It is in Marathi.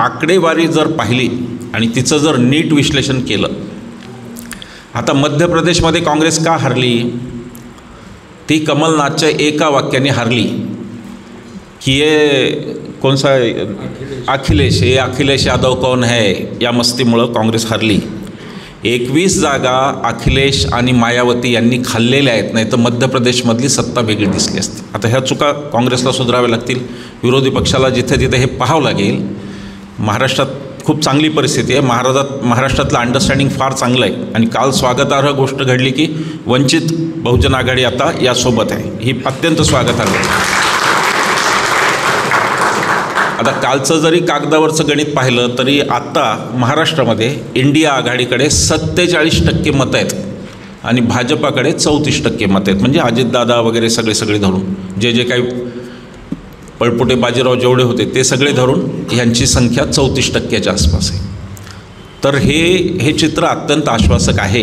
आकडेवारी जर पाहिली आणि तिचं जर नीट विश्लेषण केलं, आता मध्य प्रदेशमध्ये काँग्रेस का हरली? ती कमलनाथच्या एका वाक्याने हरली की ये कौन सा अखिलेश, ये अखिलेश यादव कौन है, या मस्तीमुळं काँग्रेस हरली. 21 जागा अखिलेश आणि मायावती यांनी खाल्लेल्या आहेत, नाही तर मध्य प्रदेशमधली सत्ता वेगळी दिसली असती. आता ह्या चुका काँग्रेसला सुधाराव्या लागतील. विरोधी पक्षाला जिथे तिथे हे पाहावं लागेल. महाराष्ट्रात खूप चांगली परिस्थिती आहे. महाराष्ट्रातलं अंडरस्टँडिंग फार चांगलं आहे आणि काल स्वागतार्ह गोष्ट घडली की वंचित बहुजन आघाडी आता यासोबत आहे. ही अत्यंत स्वागतार्ह आहे. आता कालचं जरी कागदावरचं गणित पाहिलं तरी आत्ता महाराष्ट्रामध्ये इंडिया आघाडीकडे 47% मतं आहेत आणि भाजपाकडे 34% मतं आहेत. म्हणजे अजितदादा वगैरे सगळे धरून जे काही पळपुटे बाजीराव जेवढे होते ते सगळे धरून ह्यांची संख्या 34%च्या आसपास आहे. तर हे चित्र अत्यंत आश्वासक आहे.